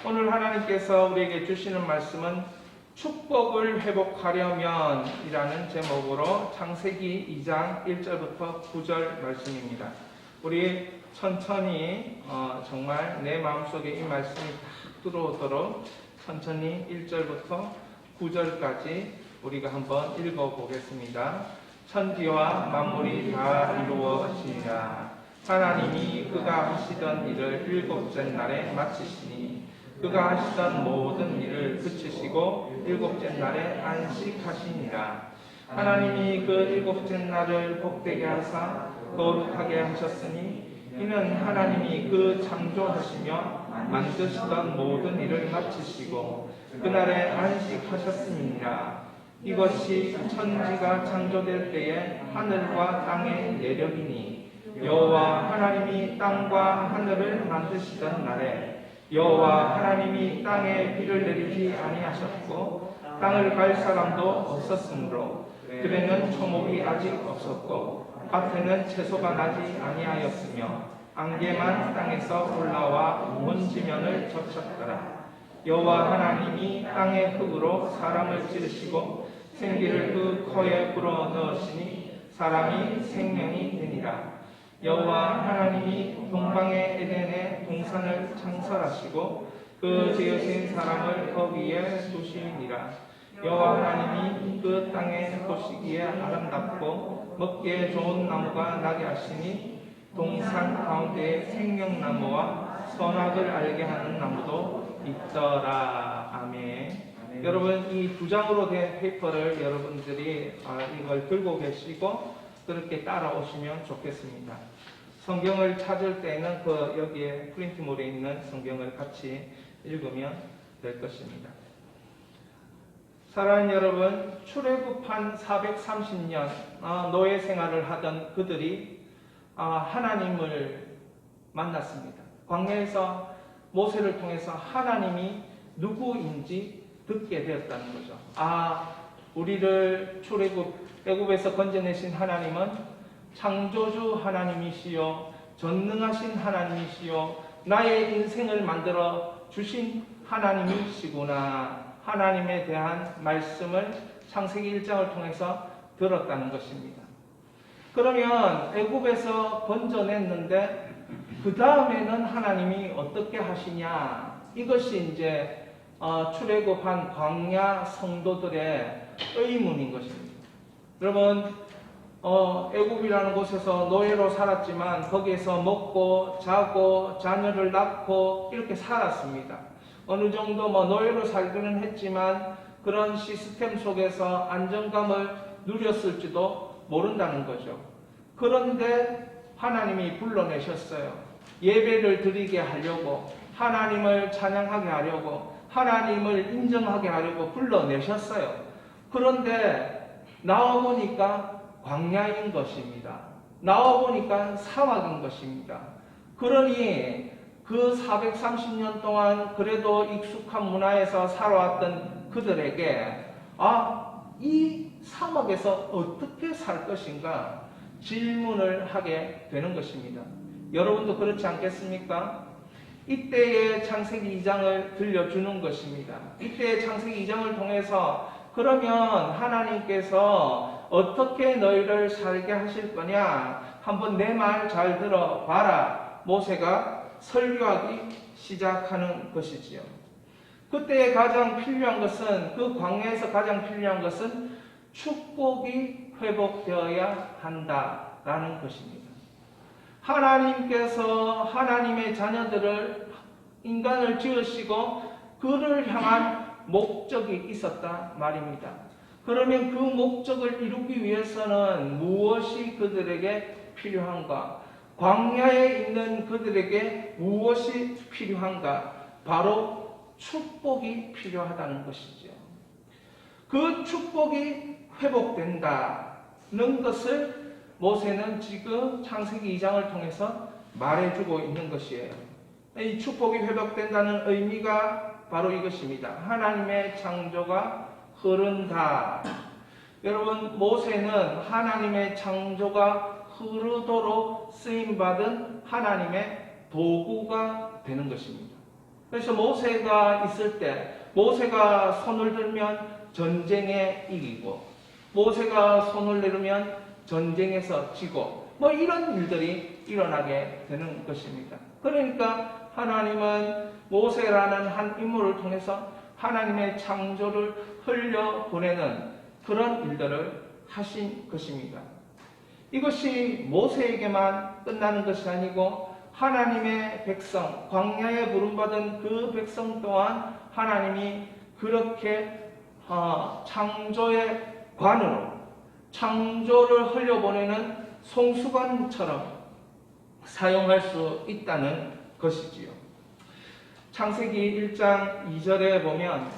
오늘 하나님께서 우리에게 주시는 말씀은 축복을 회복하려면 이라는 제목으로 창세기 2장 1절부터 9절 말씀입니다. 우리 천천히 정말 내 마음속에 이 말씀이 딱 들어오도록 천천히 1절부터 9절까지 우리가 한번 읽어보겠습니다. 천지와 만물이 다 이루어지니라. 하나님이 그가 하시던 일을 일곱째 날에 마치시니 그가 하시던 모든 일을 그치시고 일곱째 날에 안식하시니라. 하나님이 그 일곱째 날을 복되게 하사 거룩하게 하셨으니 이는 하나님이 그 창조하시며 만드시던 모든 일을 마치시고 그날에 안식하셨음이니라. 이것이 천지가 창조될 때에 하늘과 땅의 내력이니 여호와 하나님이 땅과 하늘을 만드시던 날에 여호와 하나님이 땅에 비를 내리지 아니하셨고 땅을 갈 사람도 없었으므로 들에는 초목이 아직 없었고 밭에는 채소가 나지 아니하였으며 안개만 땅에서 올라와 온 지면을 적셨더라. 여호와 하나님이 땅의 흙으로 사람을 찌르시고 생기를 그 코에 불어 넣으시니 사람이 생명이 되니라. 여호와 하나님이 동방의 에덴에 동산을 창설하시고 그 지으신 사람을 거기에 두시니라. 여호와 하나님이 그 땅에 보시기에 아름답고 먹기에 좋은 나무가 나게 하시니 동산 가운데에 생명나무와 선악을 알게 하는 나무도 있더라. 아멘. 여러분, 이 두 장으로 된 페이퍼를 여러분들이 이걸 들고 계시고 그렇게 따라오시면 좋겠습니다. 성경을 찾을 때는 여기에 프린트물에 있는 성경을 같이 읽으면 될 것입니다. 사랑하는 여러분, 출애굽한 430년 노예 생활을 하던 그들이 하나님을 만났습니다. 광야에서 모세를 통해서 하나님이 누구인지 듣게 되었다는 거죠. 우리를 애굽에서 건져내신 하나님은 창조주 하나님이시요 전능하신 하나님이시요 나의 인생을 만들어 주신 하나님이시구나. 하나님에 대한 말씀을 창세기 1장을 통해서 들었다는 것입니다. 그러면 애굽에서 건져냈는데 그 다음에는 하나님이 어떻게 하시냐? 이것이 이제 출애굽한 광야 성도들의 의문인 것입니다. 여러분, 애굽이라는 곳에서 노예로 살았지만 거기에서 먹고 자고 자녀를 낳고 이렇게 살았습니다. 어느 정도 노예로 살기는 했지만 그런 시스템 속에서 안정감을 누렸을지도 모른다는 거죠. 그런데 하나님이 불러내셨어요. 예배를 드리게 하려고, 하나님을 찬양하게 하려고, 하나님을 인정하게 하려고 불러내셨어요. 그런데 나와보니까 광야인 것입니다. 나와보니까 사막인 것입니다. 그러니 그 430년 동안 그래도 익숙한 문화에서 살아왔던 그들에게 이 사막에서 어떻게 살 것인가 질문을 하게 되는 것입니다. 여러분도 그렇지 않겠습니까? 이때의 창세기 2장을 들려주는 것입니다. 이때의 창세기 2장을 통해서 그러면 하나님께서 어떻게 너희를 살게 하실 거냐? 한번 내 말 잘 들어봐라. 모세가 설교하기 시작하는 것이지요. 그때 가장 필요한 것은, 그 광야에서 가장 필요한 것은 축복이 회복되어야 한다라는 것입니다. 하나님께서 하나님의 자녀들을, 인간을 지으시고 그를 향한 목적이 있었다 말입니다. 그러면 그 목적을 이루기 위해서는 무엇이 그들에게 필요한가? 광야에 있는 그들에게 무엇이 필요한가? 바로 축복이 필요하다는 것이죠. 그 축복이 회복된다는 것을 모세는 지금 창세기 2장을 통해서 말해주고 있는 것이에요. 이 축복이 회복된다는 의미가 바로 이것입니다. 하나님의 창조가 흐른다. 여러분, 모세는 하나님의 창조가 흐르도록 쓰임받은 하나님의 도구가 되는 것입니다. 그래서 모세가 있을 때 모세가 손을 들면 전쟁에 이기고 모세가 손을 내리면 전쟁에서 지고 뭐 이런 일들이 일어나게 되는 것입니다. 그러니까 하나님은 모세라는 한 인물을 통해서 하나님의 창조를 흘려보내는 그런 일들을 하신 것입니다. 이것이 모세에게만 끝나는 것이 아니고 하나님의 백성, 광야에 부름받은 그 백성 또한 하나님이 그렇게 창조의 관으로 창조를 흘려보내는 송수관처럼 사용할 수 있다는 것이지요. 창세기 1장 2절에 보면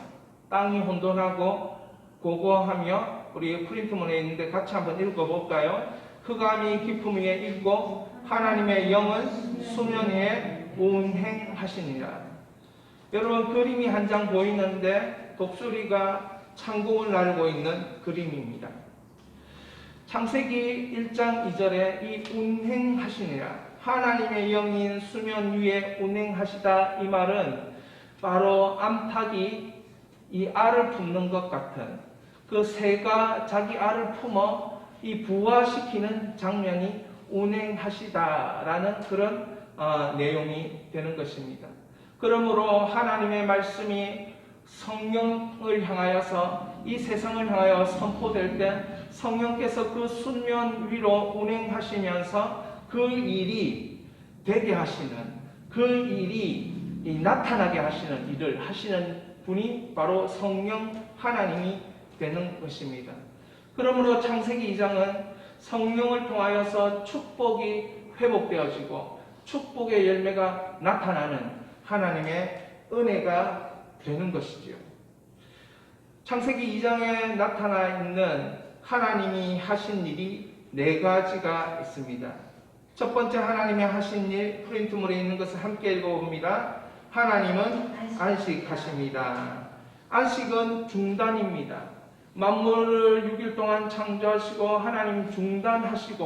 땅이 혼돈하고 고고하며 우리 프린트문에 있는데 같이 한번 읽어볼까요? 흑암이 깊음 위에 있고 하나님의 영은 수면 위에 운행하시니라. 여러분 그림이 한 장 보이는데 독수리가 창공을 날고 있는 그림입니다. 창세기 1장 2절에 이 운행하시니라 하나님의 영인 수면 위에 운행하시다 이 말은 바로 암탉이 이 알을 품는 것 같은 그 새가 자기 알을 품어 이 부화시키는 장면이 운행하시다라는 그런 내용이 되는 것입니다. 그러므로 하나님의 말씀이 성령을 향하여서 이 세상을 향하여 선포될 때 성령께서 그 수면 위로 운행하시면서 그 일이 되게 하시는 그 일이 나타나게 하시는 일을 하시는 분이 바로 성령 하나님이 되는 것입니다. 그러므로 창세기 2장은 성령을 통하여서 축복이 회복되어지고 축복의 열매가 나타나는 하나님의 은혜가 되는 것이지요. 창세기 2장에 나타나 있는 하나님이 하신 일이 4가지가 있습니다. 첫 번째 하나님이 하신 일, 프린트물에 있는 것을 함께 읽어봅니다. 하나님은 안식하십니다. 안식은 중단입니다. 만물을 6일 동안 창조하시고 하나님 중단하신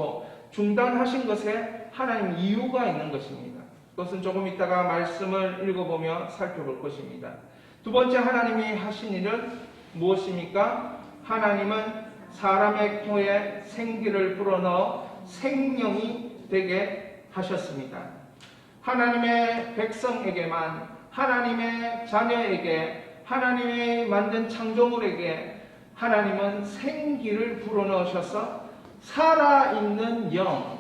것에 하나님 이유가 있는 것입니다. 그것은 조금 이따가 말씀을 읽어보며 살펴볼 것입니다. 두 번째 하나님이 하신 일은 무엇입니까? 하나님은 사람의 코에 생기를 불어넣어 생명이 되게 하셨습니다. 하나님의 백성에게만, 하나님의 자녀에게, 하나님의 만든 창조물에게 하나님은 생기를 불어넣으셔서 살아있는 영,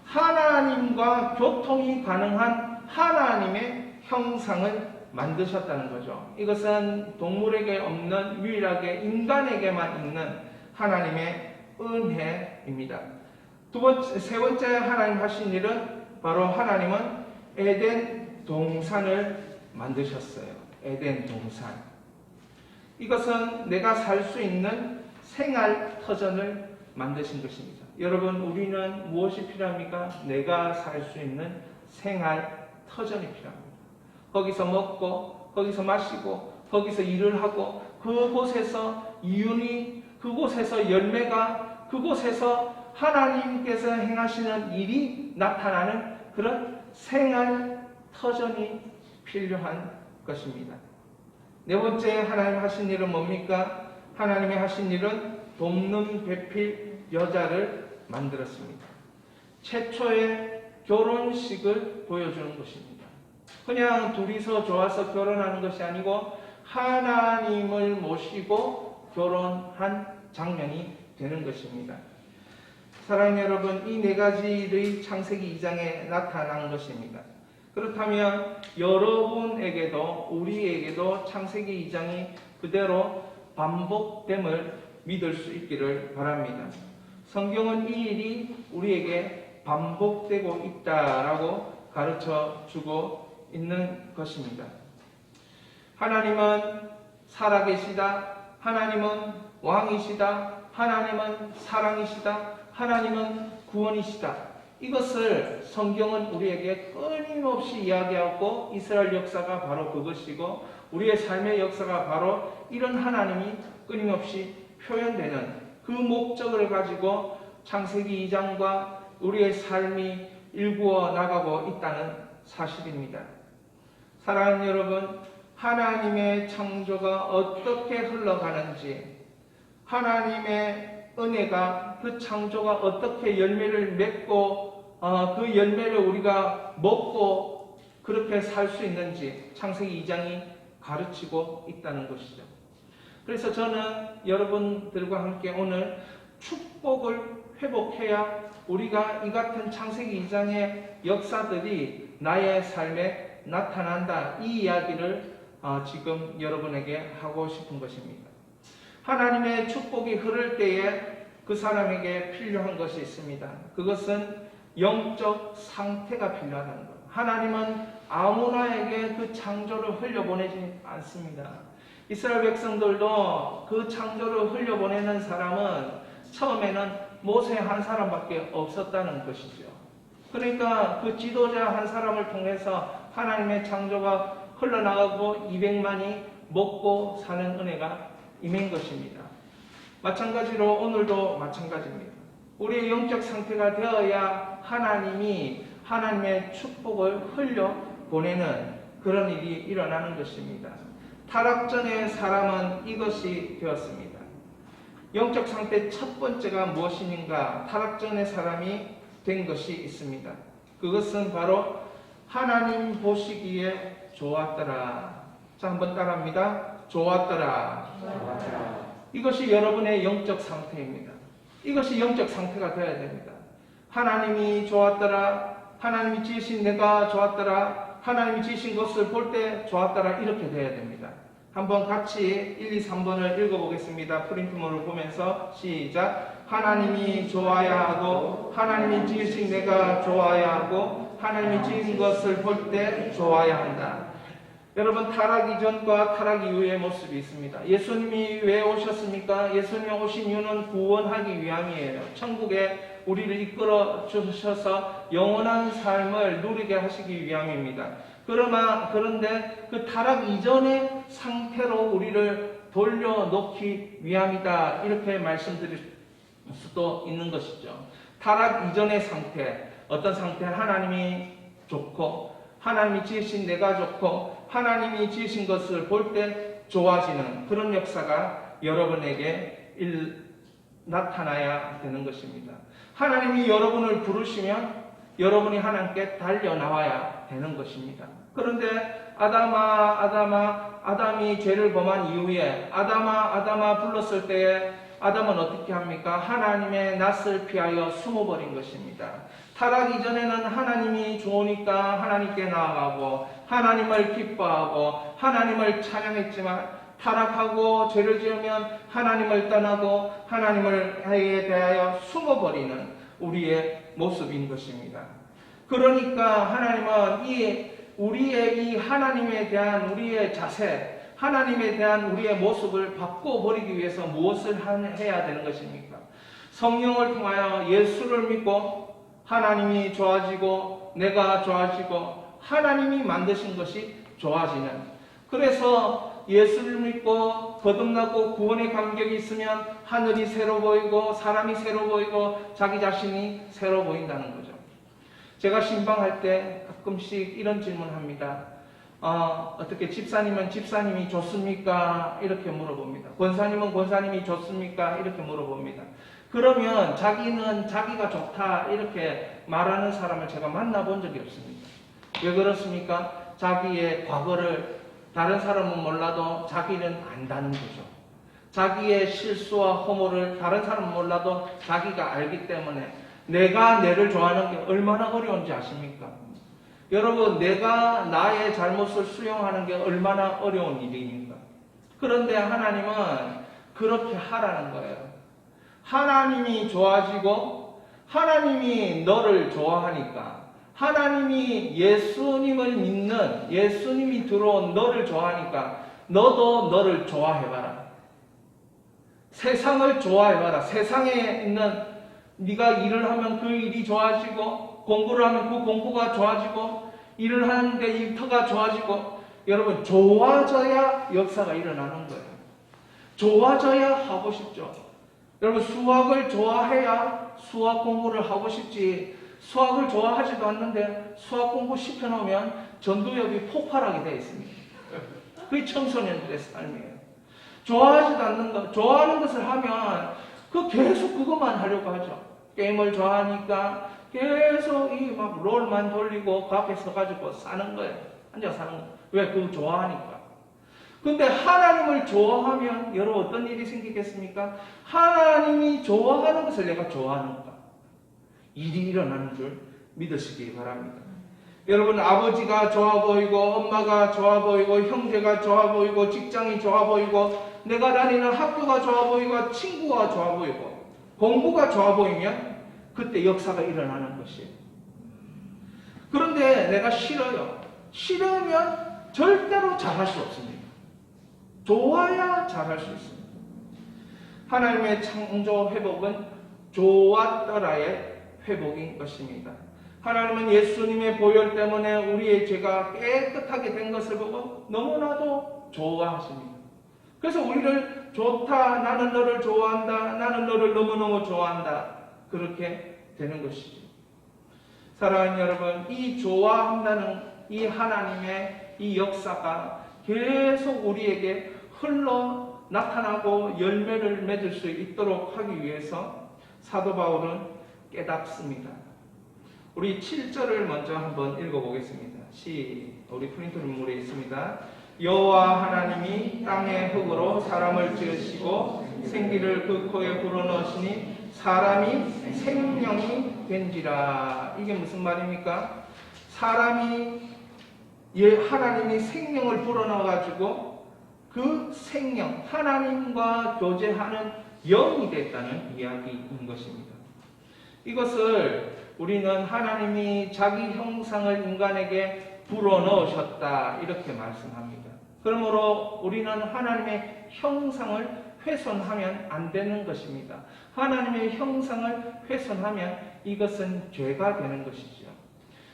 하나님과 교통이 가능한 하나님의 형상을 만드셨다는 거죠. 이것은 동물에게 없는 유일하게 인간에게만 있는 하나님의 은혜입니다. 세 번째 하나님 하신 일은 바로 하나님은 에덴 동산을 만드셨어요. 에덴 동산. 이것은 내가 살 수 있는 생활 터전을 만드신 것입니다. 여러분, 우리는 무엇이 필요합니까? 내가 살 수 있는 생활 터전이 필요합니다. 거기서 먹고, 거기서 마시고, 거기서 일을 하고, 그곳에서 이윤이, 그곳에서 열매가, 그곳에서 하나님께서 행하시는 일이 나타나는 그런 생활 터전이 필요한 것입니다. 네 번째 하나님 하신 일은 뭡니까? 하나님이 하신 일은 돕는 배필 여자를 만들었습니다. 최초의 결혼식을 보여주는 것입니다. 그냥 둘이서 좋아서 결혼하는 것이 아니고 하나님을 모시고 결혼한 장면이 되는 것입니다. 사랑하는 여러분, 이 4가지의 창세기 2장에 나타난 것입니다. 그렇다면 여러분에게도 우리에게도 창세기 2장이 그대로 반복됨을 믿을 수 있기를 바랍니다. 성경은 이 일이 우리에게 반복되고 있다라고 가르쳐 주고 있는 것입니다. 하나님은 살아계시다. 하나님은 왕이시다. 하나님은 사랑이시다. 하나님은 구원이시다. 이것을 성경은 우리에게 끊임없이 이야기하고 이스라엘 역사가 바로 그것이고 우리의 삶의 역사가 바로 이런 하나님이 끊임없이 표현되는 그 목적을 가지고 창세기 2장과 우리의 삶이 일구어 나가고 있다는 사실입니다. 사랑하는 여러분, 하나님의 창조가 어떻게 흘러가는지, 하나님의 은혜가 그 창조가 어떻게 열매를 맺고 그 열매를 우리가 먹고 그렇게 살 수 있는지 창세기 2장이 가르치고 있다는 것이죠. 그래서 저는 여러분들과 함께 오늘 축복을 회복해야 우리가 이 같은 창세기 2장의 역사들이 나의 삶에 나타난다, 이 이야기를 지금 여러분에게 하고 싶은 것입니다. 하나님의 축복이 흐를 때에 그 사람에게 필요한 것이 있습니다. 그것은 영적 상태가 필요하다는 것. 하나님은 아무나에게 그 창조를 흘려보내지 않습니다. 이스라엘 백성들도 그 창조를 흘려보내는 사람은 처음에는 모세 한 사람밖에 없었다는 것이죠. 그러니까 그 지도자 한 사람을 통해서 하나님의 창조가 흘러나가고 200만이 먹고 사는 은혜가 임한 것입니다. 마찬가지로 오늘도 마찬가지입니다. 우리의 영적 상태가 되어야 하나님이 하나님의 축복을 흘려보내는 그런 일이 일어나는 것입니다. 타락전의 사람은 이것이 되었습니다. 영적 상태 첫 번째가 무엇인가? 타락전의 사람이 된 것이 있습니다. 그것은 바로 하나님 보시기에 좋았더라. 자, 한번 따라합니다. 좋았더라. 이것이 여러분의 영적 상태입니다. 이것이 영적 상태가 되어야 됩니다. 하나님이 좋았더라. 하나님이 지으신 내가 좋았더라. 하나님이 지으신 것을 볼 때 좋았더라. 이렇게 되어야 됩니다. 한번 같이 1, 2, 3번을 읽어보겠습니다. 프린트문을 보면서 시작. 하나님이 좋아야 하고 하나님이 지으신 내가 좋아야 하고 하나님이 지은 것을 볼 때 좋아야 한다. 여러분, 타락 이전과 타락 이후의 모습이 있습니다. 예수님이 왜 오셨습니까? 예수님이 오신 이유는 구원하기 위함이에요. 천국에 우리를 이끌어 주셔서 영원한 삶을 누리게 하시기 위함입니다. 그런데 그 타락 이전의 상태로 우리를 돌려놓기 위함이다. 이렇게 말씀드릴 수도 있는 것이죠. 타락 이전의 상태, 어떤 상태? 하나님이 좋고 하나님이 지으신 내가 좋고 하나님이 지으신 것을 볼 때 좋아지는 그런 역사가 여러분에게 나타나야 되는 것입니다. 하나님이 여러분을 부르시면 여러분이 하나님께 달려나와야 되는 것입니다. 그런데 아담이 죄를 범한 이후에 아담아 불렀을 때에 아담은 어떻게 합니까? 하나님의 낯을 피하여 숨어버린 것입니다. 타락 이전에는 하나님이 좋으니까 하나님께 나아가고 하나님을 기뻐하고 하나님을 찬양했지만 타락하고 죄를 지으면 하나님을 떠나고 하나님을 대하여 숨어버리는 우리의 모습인 것입니다. 그러니까 하나님은 우리의 이 하나님에 대한 우리의 자세, 하나님에 대한 우리의 모습을 바꿔버리기 위해서 무엇을 해야 되는 것입니까? 성령을 통하여 예수를 믿고 하나님이 좋아지고 내가 좋아지고 하나님이 만드신 것이 좋아지는, 그래서 예수를 믿고 거듭나고 구원의 감격이 있으면 하늘이 새로 보이고 사람이 새로 보이고 자기 자신이 새로 보인다는 거죠. 제가 신방할 때 가끔씩 이런 질문합니다. 어떻게 집사님은 집사님이 좋습니까? 이렇게 물어봅니다. 권사님은 권사님이 좋습니까? 이렇게 물어봅니다. 그러면 자기는 자기가 좋다 이렇게 말하는 사람을 제가 만나본 적이 없습니다. 왜 그렇습니까? 자기의 과거를 다른 사람은 몰라도 자기는 안다는 거죠. 자기의 실수와 허물을 다른 사람은 몰라도 자기가 알기 때문에 내가 내를 좋아하는 게 얼마나 어려운지 아십니까? 여러분, 내가 나의 잘못을 수용하는 게 얼마나 어려운 일입니까? 그런데 하나님은 그렇게 하라는 거예요. 하나님이 좋아지고 하나님이 너를 좋아하니까, 하나님이 예수님을 믿는 예수님이 들어온 너를 좋아하니까 너도 너를 좋아해봐라. 세상을 좋아해봐라. 세상에 있는 네가 일을 하면 그 일이 좋아지고 공부를 하면 그 공부가 좋아지고 일을 하는데 일터가 좋아지고, 여러분 좋아져야 역사가 일어나는 거예요. 좋아져야 하고 싶죠. 여러분 수학을 좋아해야 수학 공부를 하고 싶지, 수학을 좋아하지도 않는데 수학 공부 시켜놓으면 전두엽이 폭발하게 되어 있습니다. 그게 청소년들의 삶이에요. 좋아하지도 않는 것, 좋아하는 것을 하면 계속 그것만 하려고 하죠. 게임을 좋아하니까 계속 이 막 롤만 돌리고 그 앞에 서가지고 사는 거예요. 앉아 사는 거예요. 왜? 그거 좋아하니까. 근데 하나님을 좋아하면 여러분 어떤 일이 생기겠습니까? 하나님이 좋아하는 것을 내가 좋아하는가? 일이 일어나는 줄 믿으시기 바랍니다. 여러분, 아버지가 좋아 보이고 엄마가 좋아 보이고 형제가 좋아 보이고 직장이 좋아 보이고 내가 다니는 학교가 좋아 보이고 친구가 좋아 보이고 공부가 좋아 보이면 그때 역사가 일어나는 것이에요. 그런데 내가 싫어요. 싫으면 절대로 잘할 수 없습니다. 좋아야 잘할 수 있습니다. 하나님의 창조 회복은 좋았더라의 회복인 것입니다. 하나님은 예수님의 보혈 때문에 우리의 죄가 깨끗하게 된 것을 보고 너무나도 좋아하십니다. 그래서 우리를 좋다, 나는 너를 좋아한다, 나는 너를 너무너무 좋아한다, 그렇게 되는 것이죠. 사랑하는 여러분, 이 좋아한다는 이 하나님의 이 역사가 계속 우리에게 흘러 나타나고 열매를 맺을 수 있도록 하기 위해서 사도 바울은 깨닫습니다. 우리 7절을 먼저 한번 읽어보겠습니다. 우리 프린트 눈물에 있습니다. 여호와 하나님이 땅의 흙으로 사람을 지으시고 생기를 그 코에 불어넣으시니 사람이 생명이 된지라. 이게 무슨 말입니까? 하나님이 생명을 불어넣어가지고 그 생명, 하나님과 교제하는 영이 됐다는 이야기인 것입니다. 이것을 우리는 하나님이 자기 형상을 인간에게 불어넣으셨다 이렇게 말씀합니다. 그러므로 우리는 하나님의 형상을 훼손하면 안 되는 것입니다. 하나님의 형상을 훼손하면 이것은 죄가 되는 것이죠.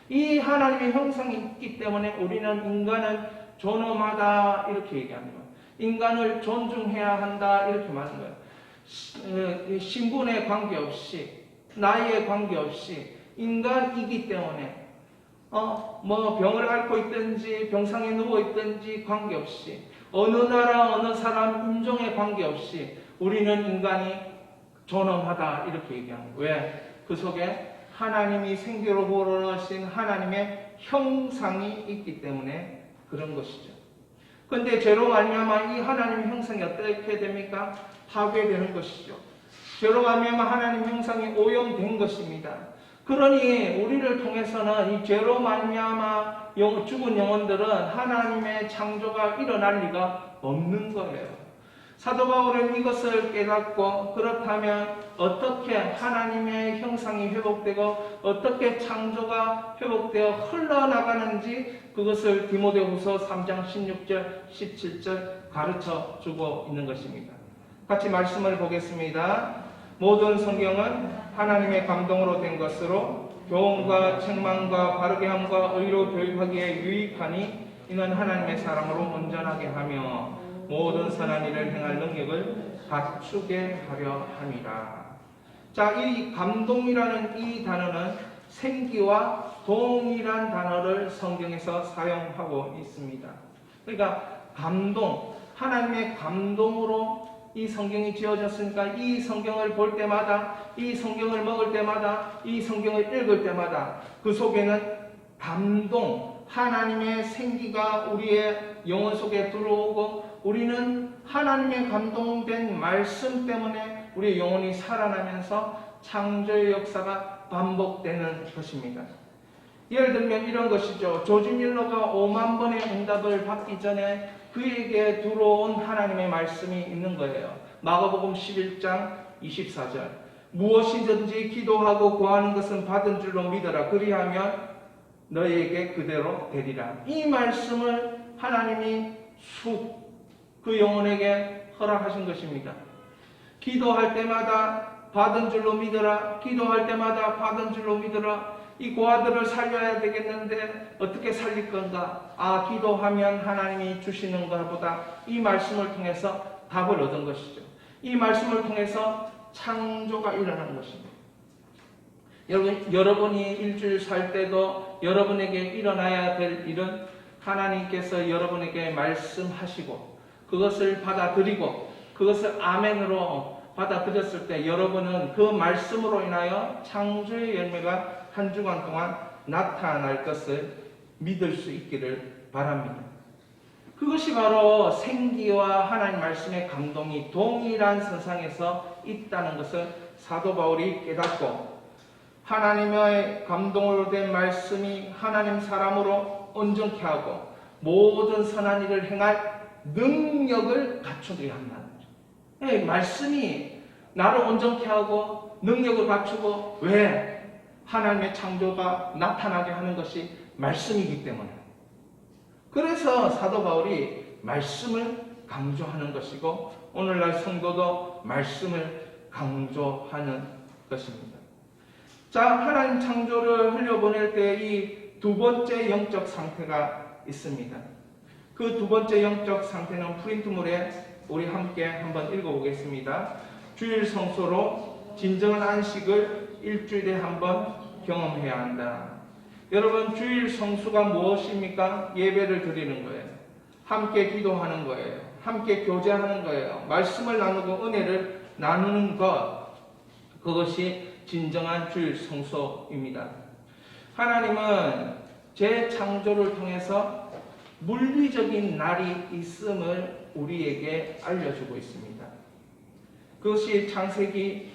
이 하나님의 형상이 있기 때문에 우리는 인간을 존엄하다 이렇게 얘기합니다. 인간을 존중해야 한다 이렇게 말하는 거예요. 신분에 관계없이 나이에 관계없이 인간이기 때문에 병을 앓고 있든지 병상에 누워 있든지 관계없이 어느 나라 어느 사람 인종에 관계없이 우리는 인간이 존엄하다 이렇게 얘기합니다. 왜? 그 속에 하나님이 생기로 불어넣으신 하나님의 형상이 있기 때문에 그런 것이죠. 그런데 죄로 말미암아 이 하나님의 형상이 어떻게 됩니까? 파괴되는 것이죠. 죄로 말미암아 하나님 형상이 오염된 것입니다. 그러니 우리를 통해서는 이 죄로 말미암아 죽은 영혼들은 하나님의 창조가 일어날 리가 없는 거예요. 사도 바울은 이것을 깨닫고 그렇다면 어떻게 하나님의 형상이 회복되고 어떻게 창조가 회복되어 흘러나가는지 그것을 디모데후서 3장 16절 17절 가르쳐 주고 있는 것입니다. 같이 말씀을 보겠습니다. 모든 성경은 하나님의 감동으로 된 것으로 교훈과 책망과 바르게 함과 의로 교육하기에 유익하니 이는 하나님의 사람으로 온전하게 하며 모든 선한 일을 행할 능력을 갖추게 하려 함이라. 자, 이 감동이라는 이 단어는 생기와 동일한 단어를 성경에서 사용하고 있습니다. 그러니까 감동, 하나님의 감동으로 이 성경이 지어졌으니까 이 성경을 볼 때마다, 이 성경을 먹을 때마다, 이 성경을 읽을 때마다 그 속에는 감동, 하나님의 생기가 우리의 영혼 속에 들어오고 우리는 하나님의 감동된 말씀 때문에 우리의 영혼이 살아나면서 창조의 역사가 반복되는 것입니다. 예를 들면 이런 것이죠. 조지 밀러가 5만 번의 응답을 받기 전에 그에게 들어온 하나님의 말씀이 있는 거예요. 마가복음 11장 24절. 무엇이든지 기도하고 구하는 것은 받은 줄로 믿어라. 그리하면 너에게 그대로 되리라. 이 말씀을 하나님이 그 영혼에게 허락하신 것입니다. 기도할 때마다 받은 줄로 믿어라. 기도할 때마다 받은 줄로 믿어라. 이 고아들을 살려야 되겠는데 어떻게 살릴 건가? 기도하면 하나님이 주시는 것보다 이 말씀을 통해서 답을 얻은 것이죠. 이 말씀을 통해서 창조가 일어나는 것입니다. 여러분이 일주일 살 때도 여러분에게 일어나야 될 일은 하나님께서 여러분에게 말씀하시고 그것을 받아들이고 그것을 아멘으로 받아들였을 때 여러분은 그 말씀으로 인하여 창조의 열매가 한 주간 동안 나타날 것을 믿을 수 있기를 바랍니다. 그것이 바로 생기와 하나님 말씀의 감동이 동일한 선상에서 있다는 것을 사도 바울이 깨닫고 하나님의 감동으로 된 말씀이 하나님 사람으로 온전케 하고 모든 선한 일을 행할 능력을 갖추게 한다는 거죠. 말씀이 나를 온전케 하고 능력을 갖추고 왜? 하나님의 창조가 나타나게 하는 것이 말씀이기 때문에. 그래서 사도 바울이 말씀을 강조하는 것이고 오늘날 성도도 말씀을 강조하는 것입니다. 자, 하나님 창조를 흘려보낼 때 이 두 번째 영적 상태가 있습니다. 그 두 번째 영적 상태는 프린트물에 우리 함께 한번 읽어보겠습니다. 주일 성소로 진정한 안식을 일주일에 한번 경험해야 한다. 여러분, 주일 성수가 무엇입니까? 예배를 드리는 거예요. 함께 기도하는 거예요. 함께 교제하는 거예요. 말씀을 나누고 은혜를 나누는 것, 그것이 진정한 주일 성소입니다. 하나님은 재창조를 통해서 물리적인 날이 있음을 우리에게 알려주고 있습니다. 그것이 창세기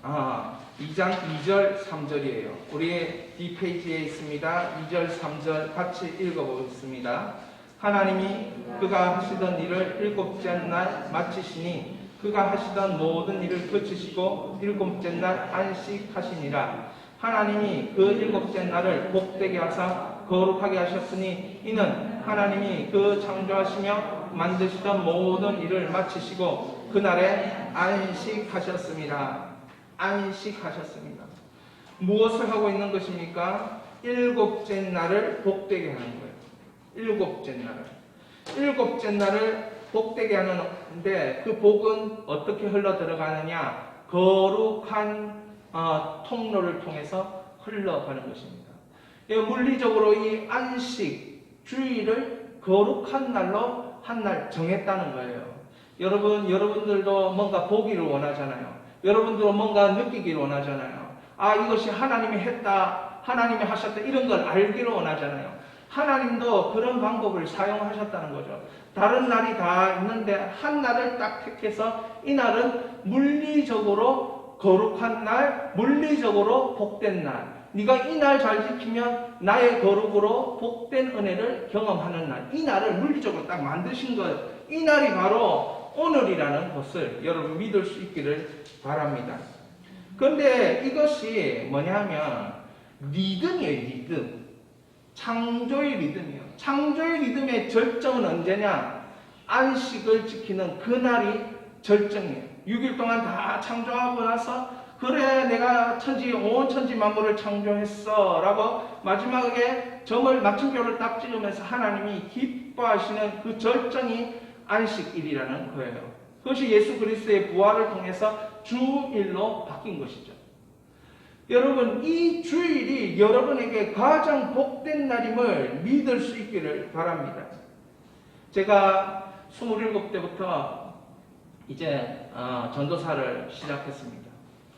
2장 2절 3절이에요. 우리의 뒷페이지에 있습니다. 2절 3절 같이 읽어보겠습니다. 하나님이 그가 하시던 일을 일곱째 날 마치시니 그가 하시던 모든 일을 그치시고 일곱째 날 안식하시니라. 하나님이 그 일곱째 날을 복되게 하사 거룩하게 하셨으니 이는 하나님이 그 창조하시며 만드시던 모든 일을 마치시고 그날에 안식하셨습니다. 안식하셨습니다. 무엇을 하고 있는 것입니까? 일곱째 날을 복되게 하는 거예요. 일곱째 날을 복되게 하는데 그 복은 어떻게 흘러 들어가느냐? 거룩한 통로를 통해서 흘러가는 것입니다. 물리적으로 이 안식, 주일을 거룩한 날로 한 날 정했다는 거예요. 여러분들도 뭔가 보기를 원하잖아요. 여러분들도 뭔가 느끼기를 원하잖아요. 이것이 하나님이 했다, 하나님이 하셨다, 이런 걸 알기를 원하잖아요. 하나님도 그런 방법을 사용하셨다는 거죠. 다른 날이 다 있는데 한 날을 딱 택해서 이 날은 물리적으로 거룩한 날, 물리적으로 복된 날. 네가 이 날 잘 지키면 나의 거룩으로 복된 은혜를 경험하는 날. 이 날을 물리적으로 딱 만드신 것. 이 날이 바로 오늘이라는 것을 여러분 믿을 수 있기를 바랍니다. 그런데 이것이 뭐냐면 리듬이에요. 리듬. 창조의 리듬이에요. 창조의 리듬의 절정은 언제냐? 안식을 지키는 그날이 절정이에요. 6일 동안 다 창조하고 나서 그래 내가 온 천지 만물을 창조했어 라고 마지막에 점을 마침표를 딱 찍으면서 하나님이 기뻐하시는 그 절정이 안식일이라는 거예요. 그것이 예수 그리스도의 부활을 통해서 주일로 바뀐 것이죠. 여러분, 이 주일이 여러분에게 가장 복된 날임을 믿을 수 있기를 바랍니다. 제가 27때부터 이제 전도사를 시작했습니다.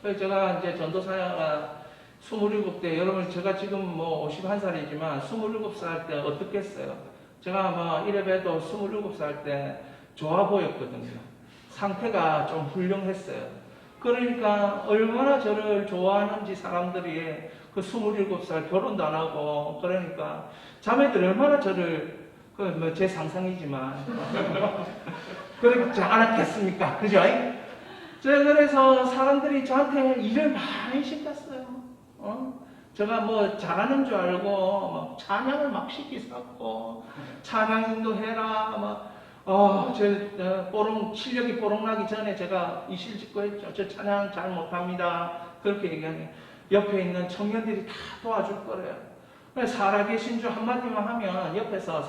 그래서 제가 이제 전도사가 27대, 여러분 제가 지금 뭐 51살이지만 27살 때 어떻겠어요? 제가 이래봬도 27살 때 좋아 보였거든요. 상태가 좀 훌륭했어요. 그러니까 얼마나 저를 좋아하는지 사람들이 그 27살 결혼도 안 하고 그러니까 자매들이 얼마나 저를 제 상상이지만 그렇지 않았겠습니까? 그죠? 그래서 사람들이 저한테 일을 많이 시켰어요. 제가 잘하는 줄 알고 찬양을 막 시키셨고 찬양도 해라 실력이 뽀록나기 전에 제가 이 실직고 했죠. 저 찬양 잘 못합니다. 그렇게 얘기하니 옆에 있는 청년들이 다 도와줄 거래요. 살아계신 주 한마디만 하면 옆에서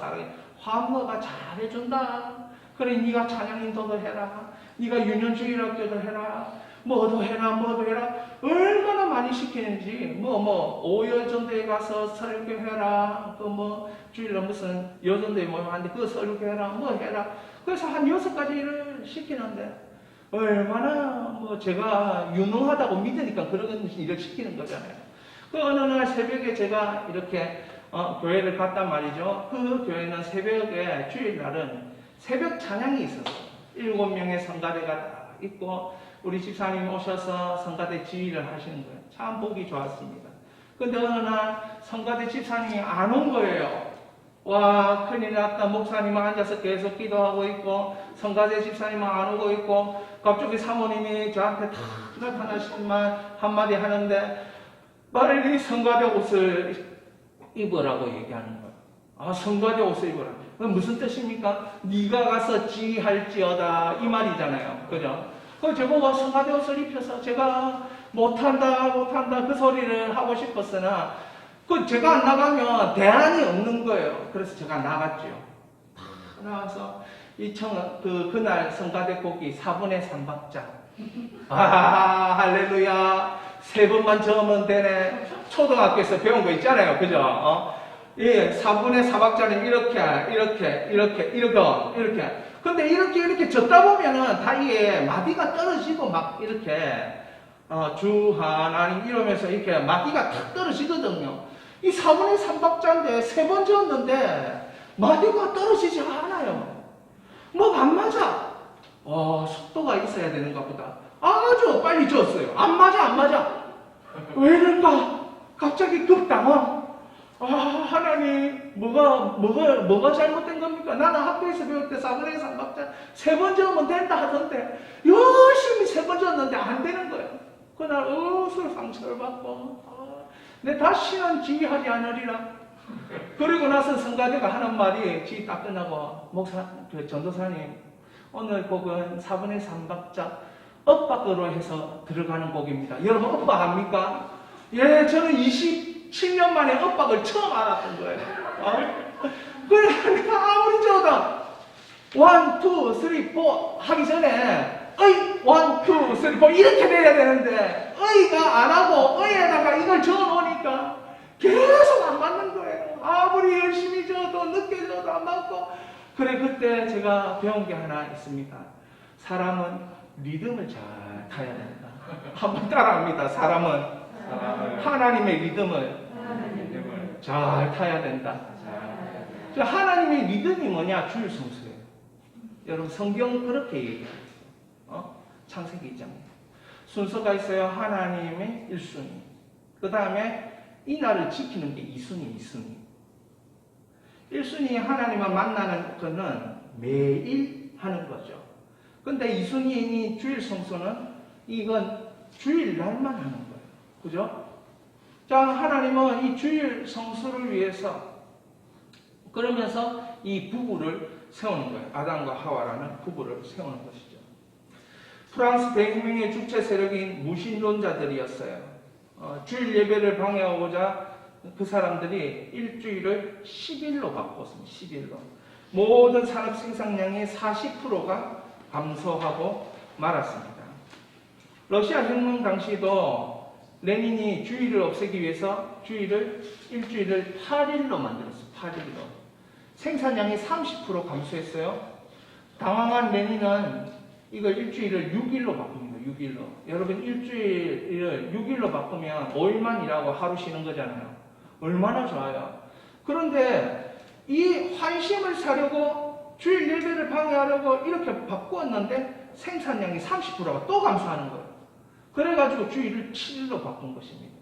화엄너가 잘해준다. 그래 네가 찬양 인도도 해라. 네가 유년주일학교도 해라. 뭐도 해라 얼마나 많이 시키는지 오여전도에 가서 설교해라 주일날 무슨 여전도에 모임하는데 그거 설교해라 해라 그래서 한 6가지를 시키는데 얼마나 제가 유능하다고 믿으니까 그런 일을 시키는 거잖아요. 그 어느 날 새벽에 제가 이렇게 교회를 갔단 말이죠. 그 교회는 새벽에 주일날은 새벽 찬양이 있었어요. 7명의 성가대가 다 있고 우리 집사님이 오셔서 성가대 지휘를 하시는 거예요. 참 보기 좋았습니다. 근데 어느 날 성가대 집사님이 안 온 거예요. 와, 큰일 났다. 목사님은 앉아서 계속 기도하고 있고 성가대 집사님은 안 오고 있고 갑자기 사모님이 저한테 다 나타나시지만 한마디 하는데 빨리 성가대 옷을 입으라고 얘기하는 거예요. 아, 성가대 옷을 입으라. 그건 무슨 뜻입니까? 네가 가서 지휘할지어다 이 말이잖아요. 그죠? 그 저보고 성가대 옷을 입혀서 제가 못한다 그 소리를 하고 싶었으나 그 제가 안 나가면 대안이 없는 거예요. 그래서 제가 나갔죠. 나와서 그날 성가대 곡이 4분의 3박자. 할렐루야. 3번만 적으면 되네. 초등학교에서 배운 거 있잖아요. 그죠? 예, 4분의 4박자는 이렇게. 근데 이렇게 젖다 보면은 다 이게 마디가 떨어지고 막 이렇게, 주 하나님 이러면서 이렇게 마디가 탁 떨어지거든요. 이 4분의 3박자인데 3번 적었는데 마디가 떨어지지 않아요. 안 맞아. 속도가 있어야 되는가 보다. 아주 빨리 졌어요. 안 맞아. 왜 이럴까? 갑자기 급당황. 하나님, 뭐가 잘못된 겁니까? 나는 학교에서 배울 때 4분의 3박자 3번 적으면 된다 하던데, 열심히 3번 적었는데 안 되는 거예요. 그날 상처를 받고, 내 다시는 지휘하지 않으리라. 그리고 나서 성가대가 하는 말이 지휘 딱 끝나고, 전도사님, 오늘 곡은 4분의 3박자 엇박으로 해서 들어가는 곡입니다. 여러분 엇박 압니까? 예, 저는 27년 만에 엇박을 처음 알았던 거예요. 그러니까 아무리 저도 1, 2, 3, 4 하기 전에 1, 2, 3, 4 이렇게 돼야 되는데 가 안 하고 에다가 이걸 적어놓으니까 계속 안 맞는 거예요. 아무리 열심히 적어도 늦게 적어도 안 맞고. 그래, 그때 제가 배운 게 하나 있습니다. 사람은 리듬을 잘 타야 된다. 한번 따라합니다. 사람은 하나님의 리듬을 잘 타야 된다. 하나님의 리듬이 뭐냐? 주일 성수예요. 여러분 성경 그렇게 얘기해요. 창세기 2장 순서가 있어요. 하나님의 1순위, 그 다음에 이 날을 지키는 게 2순위. 1순위 하나님과 만나는 것은 매일 하는 거죠. 근데 2순위 주일 성수는 이건 주일날만 하는 거예요. 그죠? 자, 하나님은 이 주일 성수를 위해서 그러면서 이 부부를 세우는 거예요. 아담과 하와라는 부부를 세우는 것이죠. 프랑스 대혁명의 주체 세력인 무신론자들이었어요. 주일 예배를 방해하고자 그 사람들이 일주일을 10일로 바꿨습니다. 10일로. 모든 산업 생산량의 40%가 감소하고 말았습니다. 러시아 혁명 당시도 레닌이 주일을 없애기 위해서 일주일을 8일로 만들었어요. 8일로. 생산량이 30% 감소했어요. 당황한 레닌은 이걸 일주일을 6일로 바꿉니다. 6일로. 여러분 일주일을 6일로 바꾸면 5일만 일하고 하루 쉬는 거잖아요. 얼마나 좋아요. 그런데 이 환심을 사려고 주일 예배를 방해하려고 이렇게 바꾸었는데 생산량이 30%가 또 감소하는 거예요. 그래가지고 주일을 7일로 바꾼 것입니다.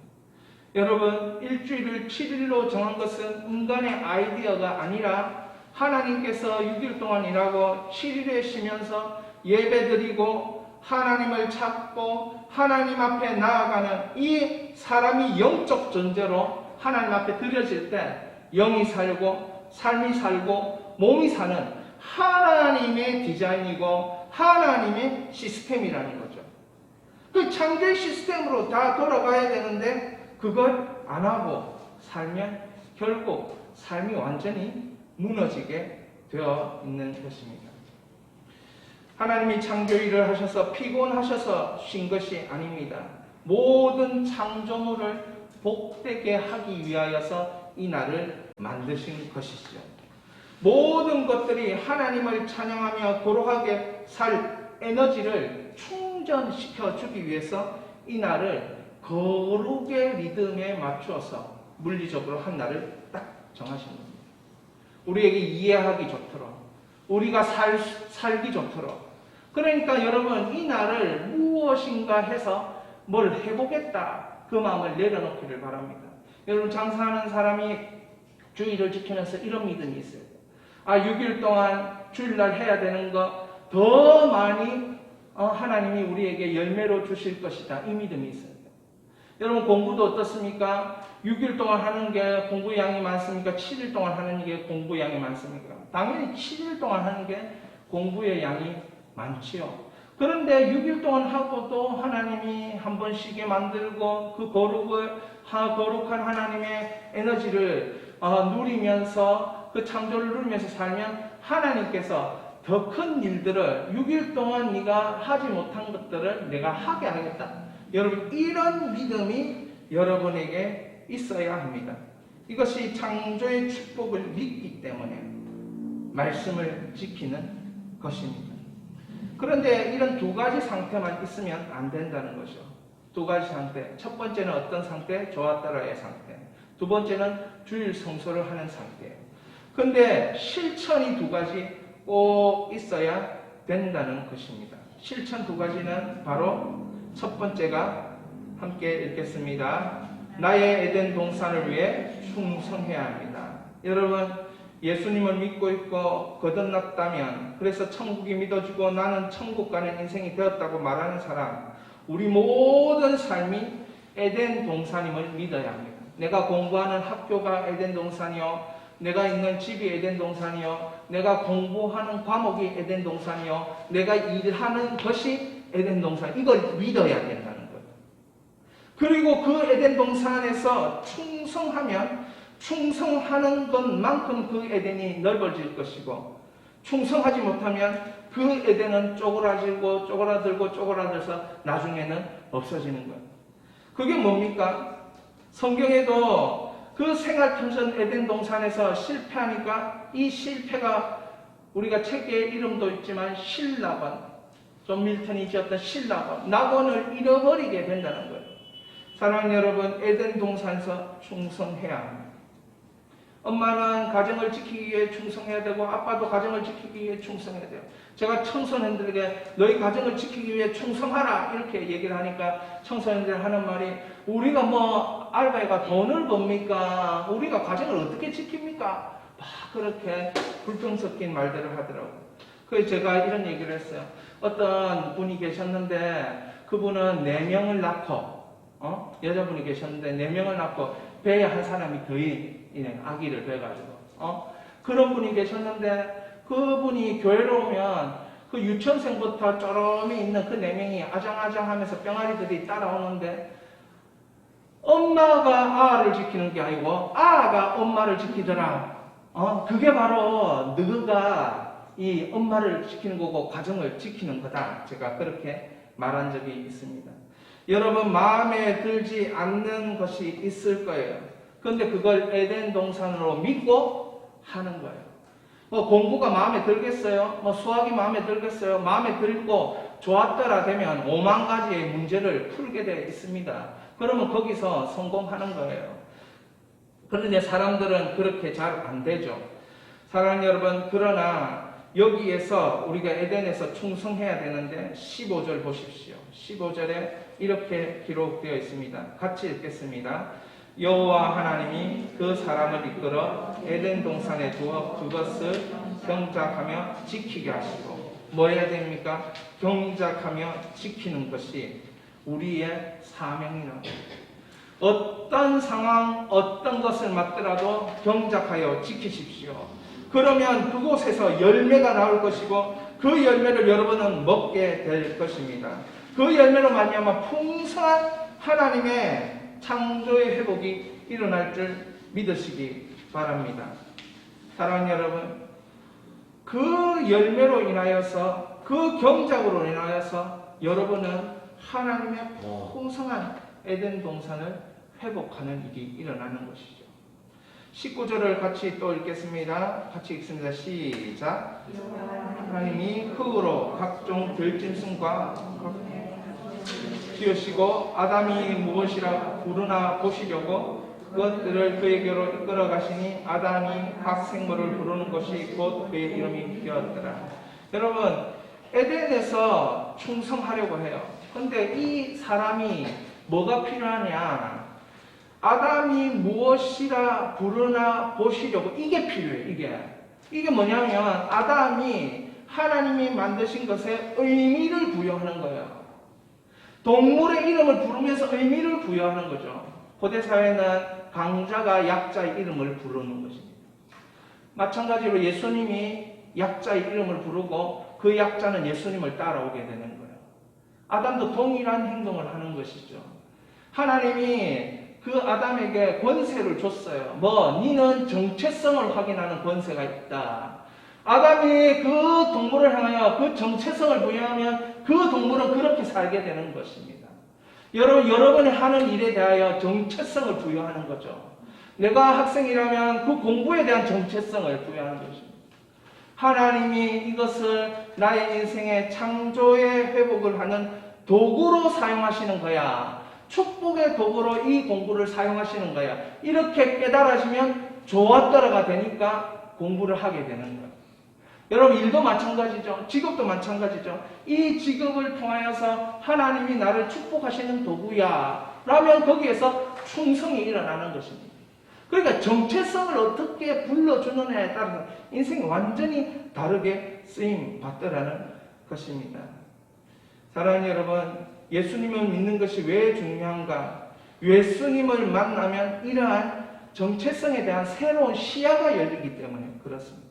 여러분 일주일을 7일로 정한 것은 인간의 아이디어가 아니라 하나님께서 6일 동안 일하고 7일에 쉬면서 예배드리고 하나님을 찾고 하나님 앞에 나아가는 이 사람이 영적 존재로 하나님 앞에 드려질 때 영이 살고 삶이 살고 몸이 사는 하나님의 디자인이고 하나님의 시스템이라는 거죠. 그 창조의 시스템으로 다 돌아가야 되는데 그걸 안 하고 살면 결국 삶이 완전히 무너지게 되어 있는 것입니다. 하나님이 창조 일을 하셔서 피곤하셔서 쉰 것이 아닙니다. 모든 창조물을 복되게 하기 위하여서 이 날을 만드신 것이죠. 모든 것들이 하나님을 찬양하며 거룩하게 살 에너지를 충전시켜 주기 위해서 이 날을 거룩의 리듬에 맞추어서 물리적으로 한 날을 딱 정하신 겁니다. 우리에게 이해하기 좋도록, 우리가 살기 좋도록. 그러니까 여러분, 이 날을 무엇인가 해서 뭘 해보겠다, 그 마음을 내려놓기를 바랍니다. 여러분, 장사하는 사람이 주일을 지키면서 이런 믿음이 있어요. 6일 동안 주일날 해야 되는 거 더 많이 하나님이 우리에게 열매로 주실 것이다, 이 믿음이 있어요. 여러분, 공부도 어떻습니까? 6일 동안 하는 게 공부 양이 많습니까? 7일 동안 하는 게 공부 양이 많습니까? 당연히 7일 동안 하는 게 공부의 양이 많지요. 그런데 6일 동안 하고도 하나님이 한 번 쉬게 만들고 그 거룩한 하나님의 에너지를 누리면서 그 창조를 누리면서 살면 하나님께서 더 큰 일들을 6일 동안 네가 하지 못한 것들을 내가 하게 하겠다. 여러분, 이런 믿음이 여러분에게 있어야 합니다. 이것이 창조의 축복을 믿기 때문에 말씀을 지키는 것입니다. 그런데 이런 두 가지 상태만 있으면 안 된다는 거죠. 두 가지 상태. 첫 번째는 어떤 상태? 좋았더라의 상태. 두 번째는 주일 성소를 하는 상태예요. 그런데 실천이 두 가지 꼭 있어야 된다는 것입니다. 실천 두 가지는 바로 첫 번째가 함께 읽겠습니다. 나의 에덴 동산을 위해 충성해야 합니다. 여러분, 예수님을 믿고 있고 거듭났다면, 그래서 천국이 믿어지고 나는 천국 가는 인생이 되었다고 말하는 사람, 우리 모든 삶이 에덴 동산임을 믿어야 합니다. 내가 공부하는 학교가 에덴 동산이요, 내가 있는 집이 에덴 동산이요, 내가 공부하는 과목이 에덴 동산이요, 내가 일하는 것이 에덴 동산, 이걸 믿어야 된다는 거예요. 그리고 그 에덴 동산에서 충성하는 것만큼 그 에덴이 넓어질 것이고, 충성하지 못하면 그 에덴은 쪼그라들어서 나중에는 없어지는 거예요. 그게 뭡니까? 성경에도 그 생활탐전 에덴 동산에서 실패하니까 이 실패가 우리가 책의 이름도 있지만 신라번, 존 밀턴이 지었던 신라번, 낙원을 잃어버리게 된다는 거예요. 사랑하는 여러분, 에덴 동산에서 충성해야 합니다. 엄마는 가정을 지키기 위해 충성해야 되고 아빠도 가정을 지키기 위해 충성해야 돼요. 제가 청소년들에게 너희 가정을 지키기 위해 충성하라 이렇게 얘기를 하니까 청소년들이 하는 말이, 우리가 뭐 알바가 돈을 법니까? 우리가 가정을 어떻게 지킵니까? 막 그렇게 불평 섞인 말들을 하더라고요. 그래서 제가 이런 얘기를 했어요. 어떤 분이 계셨는데 그분은 4명을 낳고 여자분이 계셨는데 4명을 낳고 배에 한 사람이 더 아기를 배가지고 그런 분이 계셨는데, 그분이 교회로 오면 그 유치원생부터 쪼름이 있는 그 4명이 아장아장하면서 병아리들이 따라오는데, 엄마가 아를 지키는 게 아니고 아가 엄마를 지키더라. 그게 바로 너가 이 엄마를 지키는 거고 가정을 지키는 거다. 제가 그렇게 말한 적이 있습니다. 여러분, 마음에 들지 않는 것이 있을 거예요. 그런데 그걸 에덴 동산으로 믿고 하는 거예요. 뭐 공부가 마음에 들겠어요? 뭐 수학이 마음에 들겠어요? 마음에 들고 좋았더라 되면 5만 가지의 문제를 풀게 되어 있습니다. 그러면 거기서 성공하는 거예요. 그런데 사람들은 그렇게 잘 안 되죠. 사랑하는 여러분, 그러나 여기에서 우리가 에덴에서 충성해야 되는데 15절 보십시오. 15절에 이렇게 기록되어 있습니다. 같이 읽겠습니다. 여호와 하나님이 그 사람을 이끌어 에덴 동산에 두어 그것을 경작하며 지키게 하시고, 뭐 해야 됩니까? 경작하며 지키는 것이 우리의 사명이라고. 어떤 상황, 어떤 것을 맞더라도 경작하여 지키십시오. 그러면 그곳에서 열매가 나올 것이고 그 열매를 여러분은 먹게 될 것입니다. 그 열매로 말미암아 풍성한 하나님의 창조의 회복이 일어날 줄 믿으시기 바랍니다. 사랑하는 여러분, 그 열매로 인하여서 그 경작으로 인하여서 여러분은 하나님의 풍성한 에덴 동산을 회복하는 일이 일어나는 것이죠. 19절을 같이 또 읽겠습니다. 같이 읽습니다. 시작. 하나님이 흙으로 각종 들짐승과 지으시고 아담이 무엇이라 부르나 보시려고 그것들을 그에게로 이끌어 가시니 아담이 각 생물을 부르는 것이 곧 그의 이름이 되었더라. 여러분, 에덴에서 충성하려고 해요. 근데 이 사람이 뭐가 필요하냐? 아담이 무엇이라 부르나 보시려고. 이게 필요해. 이게 뭐냐면 아담이 하나님이 만드신 것에 의미를 부여하는 거예요. 동물의 이름을 부르면서 의미를 부여하는 거죠. 고대 사회는 강자가 약자의 이름을 부르는 것입니다. 마찬가지로 예수님이 약자의 이름을 부르고 그 약자는 예수님을 따라오게 되는 거예요. 아담도 동일한 행동을 하는 것이죠. 하나님이 그 아담에게 권세를 줬어요. 니는 정체성을 확인하는 권세가 있다. 아담이 그 동물을 향하여 그 정체성을 부여하면 그 동물은 그렇게 살게 되는 것입니다. 여러분이 하는 일에 대하여 정체성을 부여하는 거죠. 내가 학생이라면 그 공부에 대한 정체성을 부여하는 것입니다. 하나님이 이것을 나의 인생의 창조의 회복을 하는 도구로 사용하시는 거야. 축복의 도구로 이 공부를 사용하시는 거야. 이렇게 깨달아지면 좋았더라가 되니까 공부를 하게 되는 거예요. 여러분, 일도 마찬가지죠. 직업도 마찬가지죠. 이 직업을 통하여서 하나님이 나를 축복하시는 도구야 라면 거기에서 충성이 일어나는 것입니다. 그러니까 정체성을 어떻게 불러주느냐에 따라서 인생이 완전히 다르게 쓰임 받더라는 것입니다. 사랑하는 여러분, 예수님을 믿는 것이 왜 중요한가? 예수님을 만나면 이러한 정체성에 대한 새로운 시야가 열리기 때문에 그렇습니다.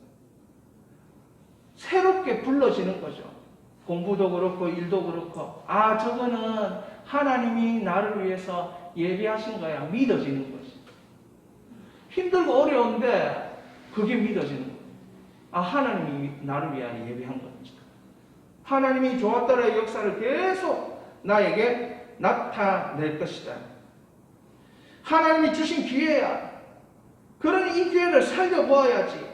새롭게 불러지는 거죠. 공부도 그렇고 일도 그렇고, 저거는 하나님이 나를 위해서 예비하신 거야. 믿어지는 거지. 힘들고 어려운데 그게 믿어지는 거예요. 하나님이 나를 위하여 예비한 거지. 하나님이 좋았더라의 역사를 계속 나에게 나타낼 것이다. 하나님이 주신 기회야. 그러니 이 기회를 살려보아야지.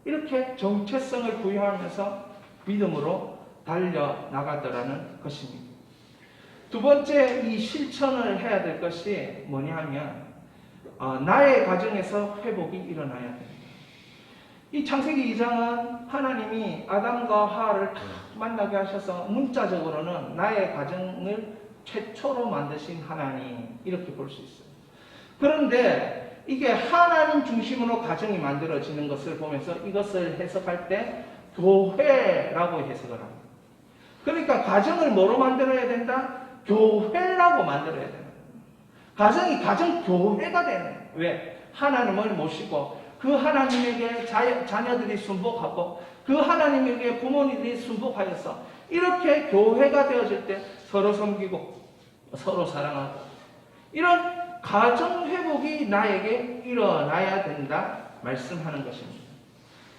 이렇게 정체성을 부여하면서 믿음으로 달려나가더라는 것입니다. 두 번째, 이 실천을 해야 될 것이 뭐냐 하면 나의 가정에서 회복이 일어나야 됩니다. 이 창세기 2장은 하나님이 아담과 하와를 다 만나게 하셔서 문자적으로는 나의 가정을 최초로 만드신 하나님, 이렇게 볼 수 있어요. 그런데 이게 하나님 중심으로 가정이 만들어지는 것을 보면서 이것을 해석할 때 교회라고 해석을 합니다. 그러니까 가정을 뭐로 만들어야 된다? 교회라고 만들어야 된다. 가정이 가정교회가 되는. 왜? 하나님을 모시고 그 하나님에게 자녀들이 순복하고 그 하나님에게 부모님들이 순복하여서 이렇게 교회가 되어질 때 서로 섬기고 서로 사랑하고 이런 가정 회복이 나에게 일어나야 된다 말씀하는 것입니다.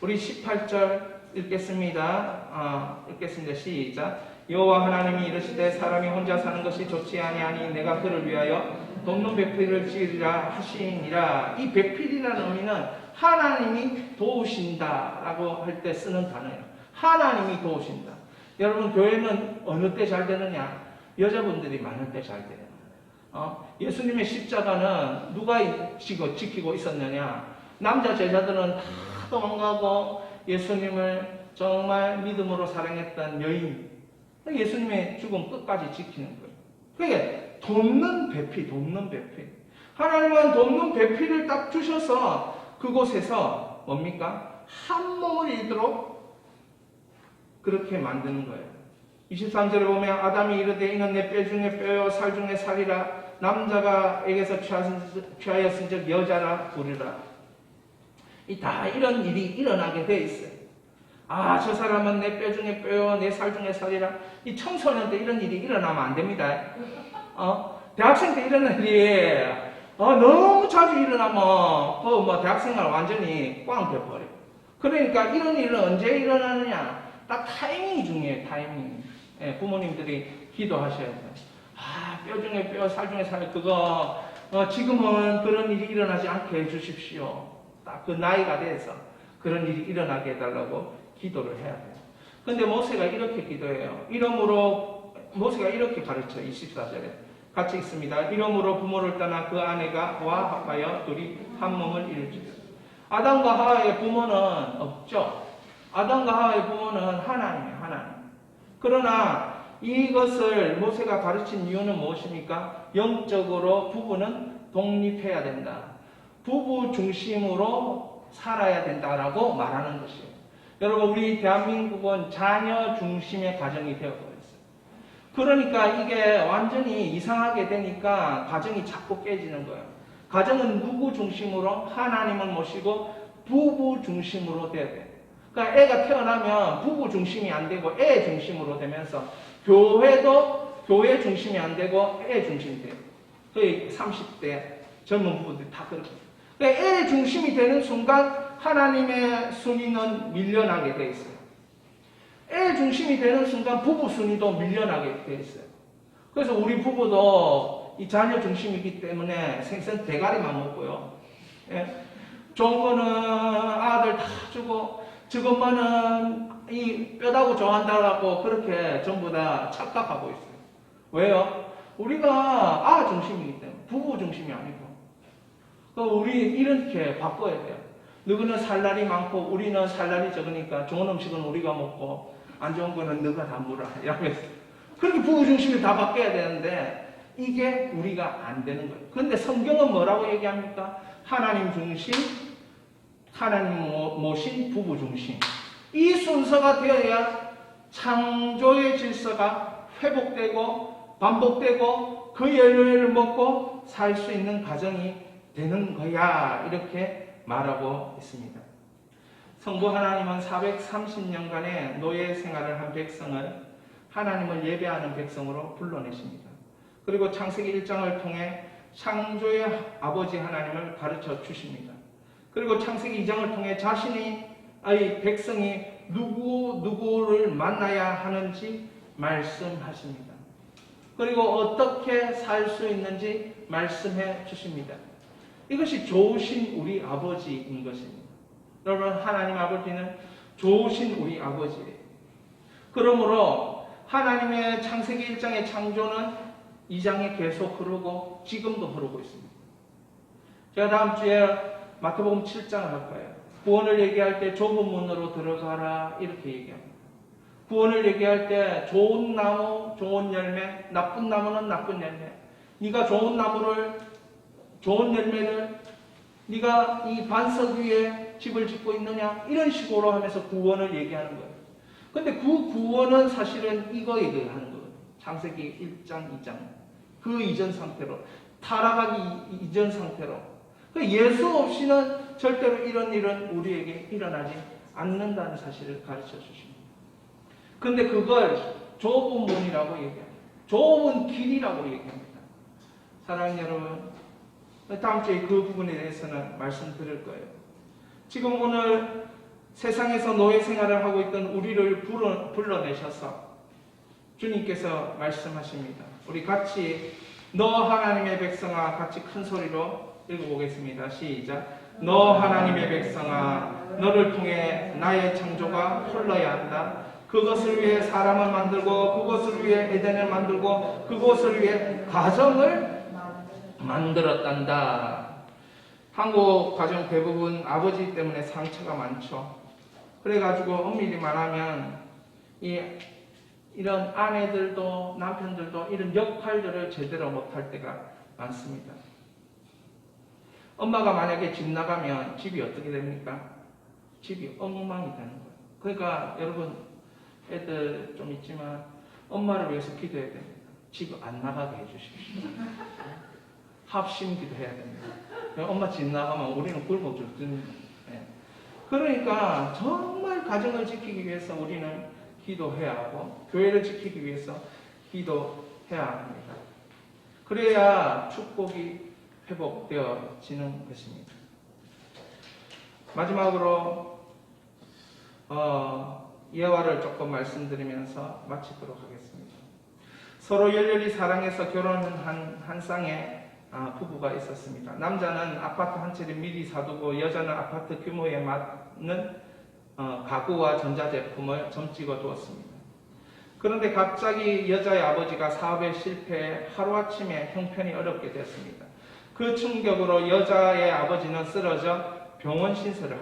우리 18절 읽겠습니다. 읽겠습니다. 시작. 여호와 하나님이 이르시되 사람이 혼자 사는 것이 좋지 아니하니 내가 그를 위하여 돕는 배필을 지으리라 하시니라. 이 배필이라는 의미는 하나님이 도우신다라고 할 때 쓰는 단어예요. 하나님이 도우신다. 여러분, 교회는 어느 때 잘 되느냐? 여자분들이 많을 때 잘 돼요. 예수님의 십자가는 누가 지키고 있었느냐? 남자 제자들은 다 도망가고 예수님을 정말 믿음으로 사랑했던 여인, 예수님의 죽음 끝까지 지키는 거예요. 그러니까 돕는 배필. 하나님은 돕는 배필을 딱 주셔서 그곳에서 뭡니까? 한 몸을 이루도록 그렇게 만드는 거예요. 23절에 보면 아담이 이르되 이는 내 뼈 중에 뼈요 살 중에 살이라 남자가 에게서 취하였은즉 여자라 부르라. 다 이런 일이 일어나게 돼 있어요. 저 사람은 내 뼈 중에 뼈요 내 살 중에 살이라. 이 청소년 때 이런 일이 일어나면 안 됩니다. 대학생 때 이런 일이 너무 자주 일어나면 대학생활 완전히 꽝 돼버려요. 그러니까 이런 일은 언제 일어나느냐? 딱 타이밍이 중요해요. 타이밍. 예, 부모님들이 기도하셔야 돼요. 뼈 중에 뼈, 살 중에 살, 그거 지금은 그런 일이 일어나지 않게 해주십시오. 딱 그 나이가 돼서 그런 일이 일어나게 해달라고 기도를 해야 돼요. 근데 모세가 이렇게 기도해요. 이러므로 모세가 이렇게 가르쳐요. 24절에 같이 있습니다. 이러므로 부모를 떠나 그 아내가 합하여 둘이 한 몸을 이루지요. 아담과 하와의 부모는 없죠. 아담과 하와의 부모는 하나님이에요. 하나님. 그러나 이것을 모세가 가르친 이유는 무엇입니까? 영적으로 부부는 독립해야 된다. 부부 중심으로 살아야 된다라고 말하는 것이에요. 여러분, 우리 대한민국은 자녀 중심의 가정이 되어버렸어요. 그러니까 이게 완전히 이상하게 되니까 가정이 자꾸 깨지는 거예요. 가정은 누구 중심으로? 하나님을 모시고 부부 중심으로 돼야 돼요. 그러니까 애가 태어나면 부부 중심이 안 되고 애 중심으로 되면서 교회도 교회 중심이 안 되고 애 중심이 돼요. 거의 30대 젊은 부부들이 다 그렇거든요. 그러니까 애 중심이 되는 순간 하나님의 순위는 밀려나게 돼 있어요. 애 중심이 되는 순간 부부 순위도 밀려나게 돼 있어요. 그래서 우리 부부도 이 자녀 중심이기 때문에 생선 대가리만 먹고요. 예? 좋은 거는 아들 다 주고 저것만은 이 뼈다구 좋아한다라고 그렇게 전부 다 착각하고 있어요. 왜요? 우리가 아 중심이기 때문에 부부 중심이 아니고. 우리 이렇게 바꿔야 돼요. 너희는 살 날이 많고 우리는 살 날이 적으니까 좋은 음식은 우리가 먹고 안 좋은 거는 너가 다 물어. 이러면서 그렇게 부부 중심이 다 바뀌어야 되는데 이게 우리가 안 되는 거예요. 그런데 성경은 뭐라고 얘기합니까? 하나님 중심, 하나님 모신 부부 중심. 이 순서가 되어야 창조의 질서가 회복되고 반복되고 그 열매를 먹고 살 수 있는 가정이 되는 거야. 이렇게 말하고 있습니다. 성부 하나님은 430년간의 노예 생활을 한 백성을 하나님을 예배하는 백성으로 불러내십니다. 그리고 창세기 1장을 통해 창조의 아버지 하나님을 가르쳐 주십니다. 그리고 창세기 2장을 통해 자신의 백성이 누구를 만나야 하는지 말씀하십니다. 그리고 어떻게 살 수 있는지 말씀해 주십니다. 이것이 좋으신 우리 아버지인 것입니다. 여러분, 하나님 아버지는 좋으신 우리 아버지예요. 그러므로 하나님의 창세기 1장의 창조는 2장에 계속 흐르고 지금도 흐르고 있습니다. 제가 다음 주에 마태복음 7장을 할 거예요. 구원을 얘기할 때 좁은 문으로 들어가라 이렇게 얘기합니다. 구원을 얘기할 때 좋은 나무, 좋은 열매, 나쁜 나무는 나쁜 열매. 네가 좋은 나무를, 좋은 열매를 네가 이 반석 위에 집을 짓고 있느냐 이런 식으로 하면서 구원을 얘기하는 거예요. 근데 그 구원은 사실은 이거 얘기를 하는 거예요. 창세기 1장, 2장. 그 이전 상태로, 타락하기 이전 상태로. 예수 없이는 절대로 이런 일은 우리에게 일어나지 않는다는 사실을 가르쳐 주십니다. 근데 그걸 좁은 문이라고 얘기합니다. 좁은 길이라고 얘기합니다. 사랑하는 여러분, 다음 주에 그 부분에 대해서는 말씀드릴 거예요. 지금 오늘 세상에서 노예 생활을 하고 있던 우리를 불러내셔서 주님께서 말씀하십니다. 우리 같이 너 하나님의 백성아 같이 큰 소리로 읽어보겠습니다. 시작. 너 하나님의 백성아 너를 통해 나의 창조가 흘러야 한다. 그것을 위해 사람을 만들고 그것을 위해 에덴을 만들고 그것을 위해 가정을 만들었단다. 한국 가정 대부분 아버지 때문에 상처가 많죠. 그래가지고 엄밀히 말하면 이런 아내들도 남편들도 이런 역할들을 제대로 못할 때가 많습니다. 엄마가 만약에 집 나가면 집이 어떻게 됩니까? 집이 엉망이 되는 거예요. 그러니까 여러분 애들 좀 있지만 엄마를 위해서 기도해야 됩니다. 집 안 나가게 해주십시오. 합심 기도해야 됩니다. 엄마 집 나가면 우리는 굶어 죽습니다. 그러니까 정말 가정을 지키기 위해서 우리는 기도해야 하고 교회를 지키기 위해서 기도해야 합니다. 그래야 축복이 회복되어지는 것입니다. 마지막으로 예화를 조금 말씀드리면서 마치도록 하겠습니다. 서로 열렬히 사랑해서 결혼한 한 쌍의 부부가 있었습니다. 남자는 아파트 한 채를 미리 사두고 여자는 아파트 규모에 맞는 가구와 전자제품을 점찍어 두었습니다. 그런데 갑자기 여자의 아버지가 사업에 실패해 하루아침에 형편이 어렵게 되었습니다. 그 충격으로 여자의 아버지는 쓰러져 병원 신세를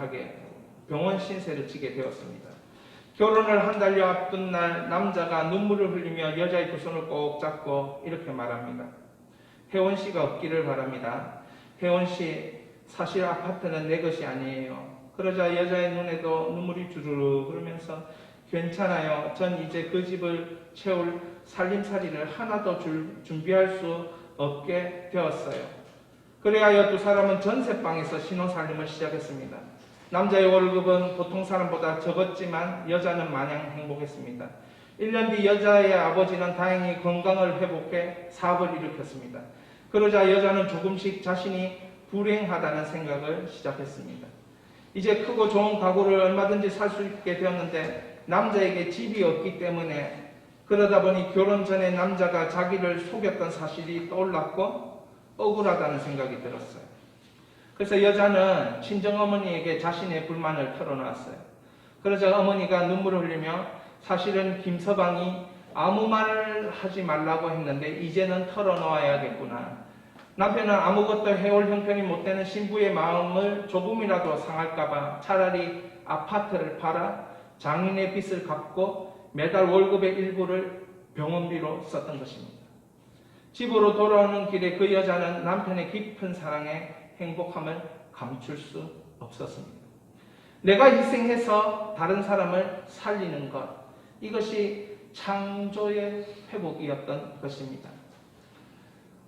지게 되었습니다. 결혼을 한 달여 앞둔 날 남자가 눈물을 흘리며 여자의 두 손을 꼭 잡고 이렇게 말합니다. 혜원 씨가 없기를 바랍니다. 혜원 씨, 사실 아파트는 내 것이 아니에요. 그러자 여자의 눈에도 눈물이 주르르 흐르면서 괜찮아요. 전 이제 그 집을 채울 살림살이를 하나도 준비할 수 없게 되었어요. 그래야 두 사람은 전세방에서 신혼살림을 시작했습니다. 남자의 월급은 보통 사람보다 적었지만 여자는 마냥 행복했습니다. 1년 뒤 여자의 아버지는 다행히 건강을 회복해 사업을 일으켰습니다. 그러자 여자는 조금씩 자신이 불행하다는 생각을 시작했습니다. 이제 크고 좋은 가구를 얼마든지 살 수 있게 되었는데 남자에게 집이 없기 때문에 그러다 보니 결혼 전에 남자가 자기를 속였던 사실이 떠올랐고 억울하다는 생각이 들었어요. 그래서 여자는 친정어머니에게 자신의 불만을 털어놨어요. 그러자 어머니가 눈물을 흘리며 사실은 김서방이 아무 말을 하지 말라고 했는데 이제는 털어놓아야겠구나. 남편은 아무것도 해올 형편이 못 되는 신부의 마음을 조금이라도 상할까봐 차라리 아파트를 팔아 장인의 빚을 갚고 매달 월급의 일부를 병원비로 썼던 것입니다. 집으로 돌아오는 길에 그 여자는 남편의 깊은 사랑에 행복함을 감출 수 없었습니다. 내가 희생해서 다른 사람을 살리는 것, 이것이 창조의 회복이었던 것입니다.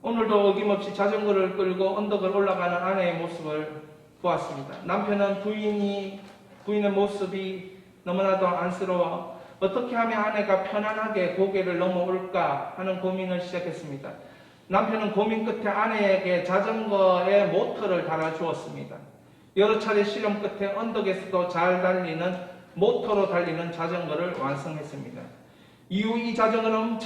오늘도 어김없이 자전거를 끌고 언덕을 올라가는 아내의 모습을 보았습니다. 남편은 부인의 모습이 너무나도 안쓰러워 어떻게 하면 아내가 편안하게 고개를 넘어올까 하는 고민을 시작했습니다. 남편은 고민 끝에 아내에게 자전거에 모터를 달아주었습니다. 여러 차례 실험 끝에 언덕에서도 잘 달리는 모터로 달리는 자전거를 완성했습니다. 이후 이 자전거는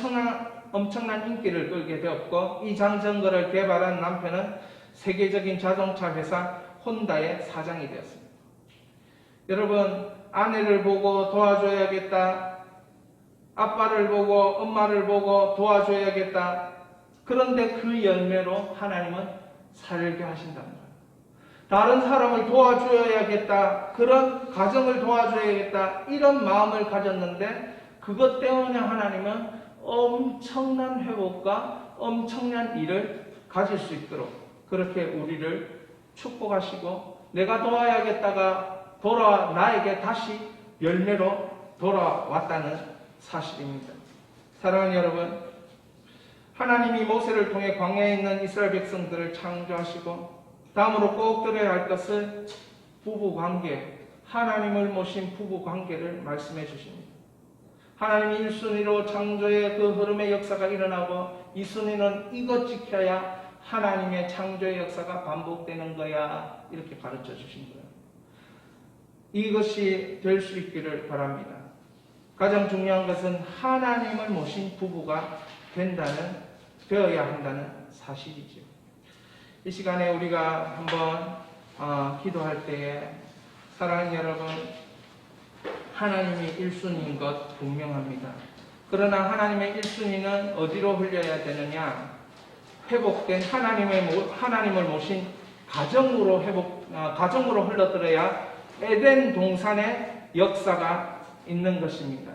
엄청난 인기를 끌게 되었고 이 자전거를 개발한 남편은 세계적인 자동차 회사 혼다의 사장이 되었습니다. 여러분, 아내를 보고 도와줘야겠다. 아빠를 보고 엄마를 보고 도와줘야겠다. 그런데 그 열매로 하나님은 살게 하신다는 거예요. 다른 사람을 도와줘야겠다. 그런 가정을 도와줘야겠다. 이런 마음을 가졌는데 그것 때문에 하나님은 엄청난 회복과 엄청난 일을 가질 수 있도록 그렇게 우리를 축복하시고 내가 도와야겠다가 나에게 다시 열매로 돌아왔다는 사실입니다. 사랑하는 여러분, 하나님이 모세를 통해 광야에 있는 이스라엘 백성들을 창조하시고 다음으로 꼭 들어야 할 것은 부부관계, 하나님을 모신 부부관계를 말씀해 주십니다. 하나님이 1순위로 창조의 그 흐름의 역사가 일어나고 2순위는 이것 지켜야 하나님의 창조의 역사가 반복되는 거야, 이렇게 가르쳐 주신 거예요. 이것이 될 수 있기를 바랍니다. 가장 중요한 것은 하나님을 모신 부부가 되어야 한다는 사실이죠. 이 시간에 우리가 한번 기도할 때에 사랑하는 여러분, 하나님이 1순위인 것 분명합니다. 그러나 하나님의 1순위는 어디로 흘려야 되느냐? 회복된 하나님을 모신 가정으로 흘러들어야 에덴 동산의 역사가 있는 것입니다.